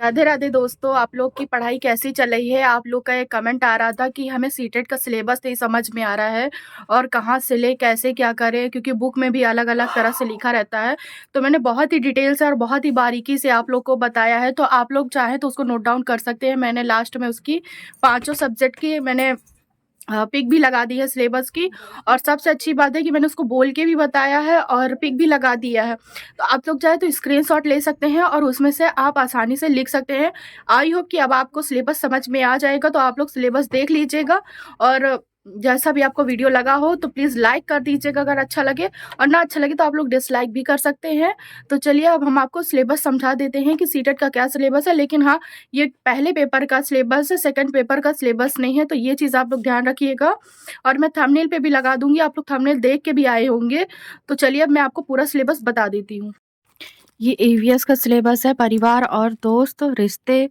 राधे राधे दोस्तों, आप लोग की पढ़ाई कैसी चल रही है। आप लोग का एक कमेंट आ रहा था कि हमें सीटेट का सिलेबस नहीं समझ में आ रहा है और कहाँ से ले कैसे क्या करें, क्योंकि बुक में भी अलग अलग तरह से लिखा रहता है। तो मैंने बहुत ही डिटेल से और बहुत ही बारीकी से आप लोग को बताया है, तो आप लोग चाहें तो उसको नोट डाउन कर सकते हैं। मैंने लास्ट में उसकी पांचों सब्जेक्ट की मैंने पिक भी लगा दी है सिलेबस की। और सबसे अच्छी बात है कि मैंने उसको बोल के भी बताया है और पिक भी लगा दिया है। तो आप लोग चाहे तो स्क्रीनशॉट ले सकते हैं और उसमें से आप आसानी से लिख सकते हैं। आई होप कि अब आपको सिलेबस समझ में आ जाएगा, तो आप लोग सिलेबस देख लीजिएगा। और जैसा भी आपको वीडियो लगा हो तो प्लीज़ लाइक कर दीजिएगा अगर अच्छा लगे, और ना अच्छा लगे तो आप लोग डिसलाइक भी कर सकते हैं। तो चलिए अब हम आपको सिलेबस समझा देते हैं कि सीटेट का क्या सिलेबस है। लेकिन हाँ, ये पहले पेपर का सिलेबस है, सेकंड पेपर का सिलेबस नहीं है, तो ये चीज़ आप लोग ध्यान रखिएगा। और मैं थंबनेल पे भी लगा दूंगी, आप लोग थंबनेल देख के भी आए होंगे। तो चलिए अब मैं आपको पूरा सिलेबस बता देती हूँ। ये ईवीएस का सिलेबस है। परिवार और दोस्त, रिश्ते,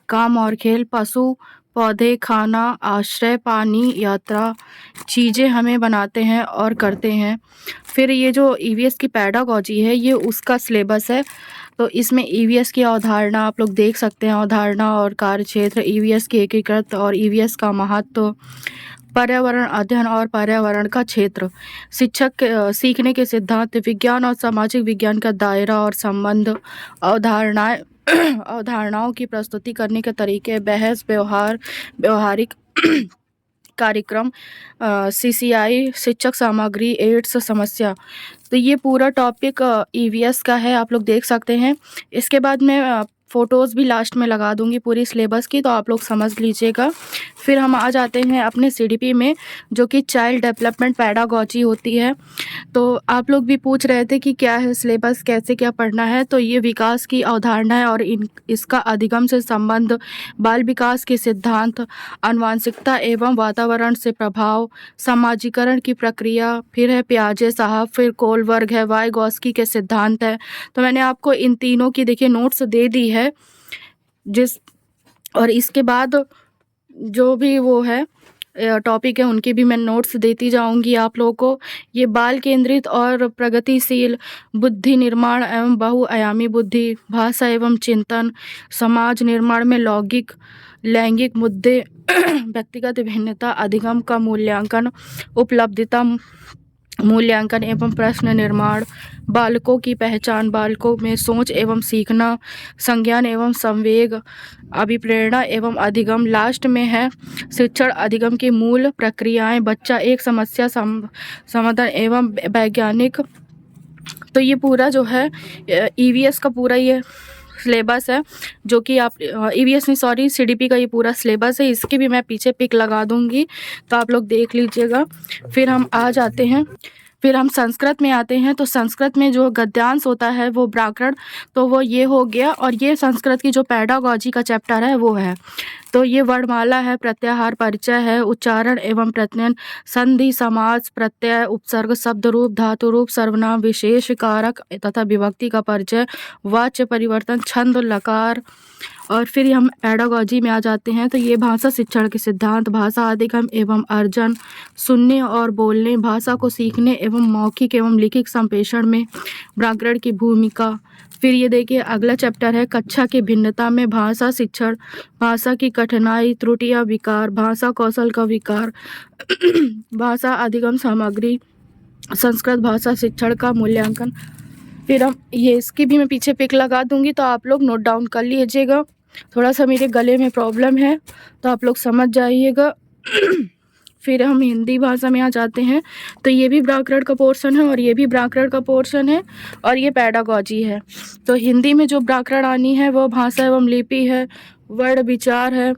काम और खेल, पशु, पौधे, खाना, आश्रय, पानी, यात्रा, चीज़ें हमें बनाते हैं और करते हैं। फिर ये जो ईवीएस की पेडागॉजी है, ये उसका सिलेबस है। तो इसमें ईवीएस की अवधारणा आप लोग देख सकते हैं। अवधारणा और कार्यक्षेत्र, ईवीएस की एकीकृत और ईवीएस का महत्व, पर्यावरण अध्ययन और पर्यावरण का क्षेत्र, सीखने के सिद्धांत, विज्ञान और सामाजिक विज्ञान का दायरा और संबंध, अवधारणाएं अवधारणाओं की प्रस्तुति करने के तरीके, बहस, व्यवहारिक कार्यक्रम, सीसीआई, शिक्षक सामग्री, एड्स समस्या। तो ये पूरा टॉपिक ईवीएस का है, आप लोग देख सकते हैं। इसके बाद मैं फ़ोटोज़ भी लास्ट में लगा दूंगी पूरी सिलेबस की, तो आप लोग समझ लीजिएगा। फिर हम आ जाते हैं अपने सीडीपी में, जो कि चाइल्ड डेवलपमेंट पेडागॉजी होती है। तो आप लोग भी पूछ रहे थे कि क्या है सिलेबस, कैसे क्या पढ़ना है। तो ये विकास की अवधारणा है और इसका अधिगम से संबंध, बाल विकास के सिद्धांत, आनुवंशिकता एवं वातावरण से प्रभाव, समाजीकरण की प्रक्रिया, फिर है पियाजे साहब, फिर कोलबर्ग है, वाइगॉस्की के सिद्धांत है। तो मैंने आपको इन तीनों की देखिए नोट्स दे दी है। जिस और इसके बाद जो भी वो है टॉपिक है, उनकी भी मैं नोट्स देती जाऊंगी आप लोगों को। ये बाल केंद्रित और प्रगतिशील बुद्धि निर्माण एवं बहुआयामी बुद्धि, भाषा एवं चिंतन, समाज निर्माण में लैंगिक मुद्दे, व्यक्तिगत भिन्नता, अधिगम का मूल्यांकन, उपलब्धिता मूल्यांकन एवं प्रश्न निर्माण, बालकों की पहचान, बालकों में सोच एवं सीखना, संज्ञान एवं संवेग, अभिप्रेरणा एवं अधिगम। लास्ट में है शिक्षण अधिगम की मूल प्रक्रियाएं, बच्चा एक समस्या समाधान एवं वैज्ञानिक। तो ये पूरा जो है ईवीएस का पूरा ये सिलेबस है, जो कि आप ईवीएस नहीं, सॉरी, सीडीपी का ये पूरा सिलेबस है। इसकी भी मैं पीछे पिक लगा दूंगी, तो आप लोग देख लीजिएगा। फिर हम आ जाते हैं, फिर हम संस्कृत में आते हैं। तो संस्कृत में जो गद्यांश होता है वो व्याकरण, तो वो ये हो गया। और ये संस्कृत की जो पेडागॉजी का चैप्टर है वो है। तो ये वर्णमाला है, प्रत्याहार, परिचय है, उच्चारण एवं प्रत्ययन, संधि, समास, प्रत्यय, उपसर्ग, शब्द रूप, धातु रूप, सर्वनाम, विशेष कारक तथा विभक्ति का परिचय, वाच्य परिवर्तन, छंद, लकार। और फिर हम पेडागॉजी में आ जाते हैं। तो ये भाषा शिक्षण के सिद्धांत, भाषा अधिगम एवं अर्जन, सुनने और बोलने, भाषा को सीखने एवं मौखिक एवं लिखित संप्रेषण में व्याकरण की भूमिका। फिर ये देखिए अगला चैप्टर है कक्षा की भिन्नता में भाषा शिक्षण, भाषा की कठिनाई, त्रुटियां, विकार, भाषा कौशल का विकार, भाषा अधिगम सामग्री, संस्कृत भाषा शिक्षण का मूल्यांकन। फिर हम ये इसकी भी मैं पीछे पिक लगा दूंगी, तो आप लोग नोट डाउन कर लीजिएगा। थोड़ा सा मेरे गले में प्रॉब्लम है, तो आप लोग समझ जाइएगा। फिर हम हिंदी भाषा में आ जाते हैं। तो ये भी व्याकरण का पोर्शन है और ये भी व्याकरण का पोर्शन है और ये पेडागॉजी है। तो हिंदी में जो व्याकरण आनी है वो भाषा एवं लिपि है, वर्ण विचार है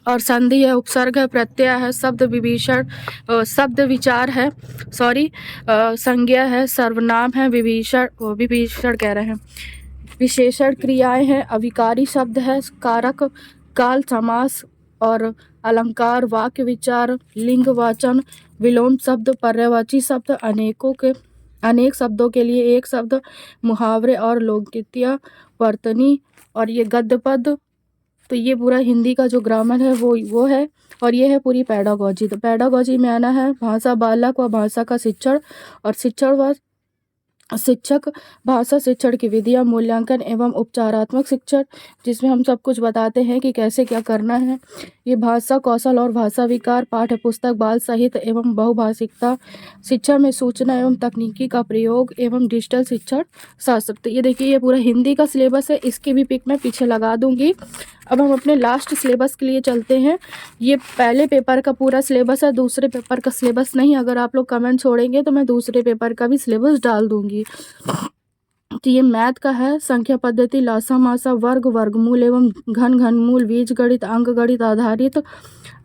और संधि है, उपसर्ग है, प्रत्यय है, शब्द विचार है, सॉरी, संज्ञा है, सर्वनाम है, विभीषण कह रहे हैं, विशेषण क्रियाएं हैं, अविकारी शब्द है, कारक, काल, समास और अलंकार, वाक्य विचार, लिंग वाचन, विलोम शब्द, पर्यायवाची शब्द, अनेक शब्दों के लिए एक शब्द, मुहावरे और लोकोक्तियाँ, वर्तनी और ये गद्य पद। तो ये पूरा हिंदी का जो ग्रामर है वो है। और ये है पूरी पेडागॉजी। तो पेडागॉजी में आना है भाषा बालक व भाषा का शिक्षण और शिक्षण व शिक्षक, भाषा शिक्षण की विधियाँ, मूल्यांकन एवं उपचारात्मक शिक्षण, जिसमें हम सब कुछ बताते हैं कि कैसे क्या करना है। ये भाषा कौशल और भाषा विकार, पाठ्य पुस्तक, बाल साहित्य एवं बहुभाषिकता, शिक्षा में सूचना एवं तकनीकी का प्रयोग एवं डिजिटल शिक्षण शास्त्र। तो ये देखिए, ये पूरा हिंदी का सिलेबस है, इसकी भी पिक मैं पीछे लगा दूंगी। अब हम अपने लास्ट सिलेबस के लिए चलते हैं। ये पहले पेपर का पूरा सिलेबस है, दूसरे पेपर का सिलेबस नहीं। अगर आप लोग कमेंट छोड़ेंगे तो मैं दूसरे पेपर का भी सिलेबस डाल दूंगी। तो ये मैथ का है, संख्या पद्धति, लासा मासा, वर्ग, वर्गमूल एवं घन घनमूल, बीज गणित, अंक गणित आधारित,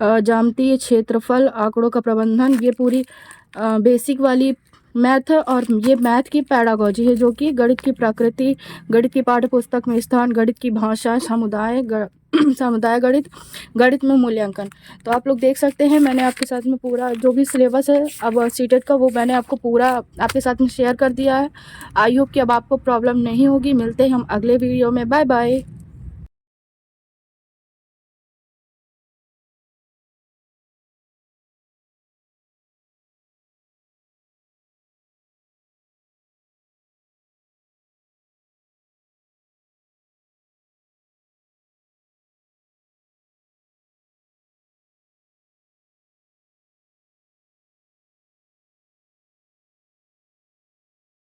ज्यामितीय, क्षेत्रफल, आंकड़ों का प्रबंधन, ये पूरी बेसिक वाली मैथ है। और ये मैथ की पैडागोजी है, जो कि गणित की प्रकृति, गणित की पाठ्य पुस्तक में स्थान, गणित की भाषा, समुदाय समुदाय गणित, गणित में मूल्यांकन। तो आप लोग देख सकते हैं, मैंने आपके साथ में पूरा जो भी सिलेबस है अब सीटेट का, वो मैंने आपको पूरा आपके साथ में शेयर कर दिया है। आई होप कि अब आपको प्रॉब्लम नहीं होगी। मिलते हैं हम अगले वीडियो में। Bye bye.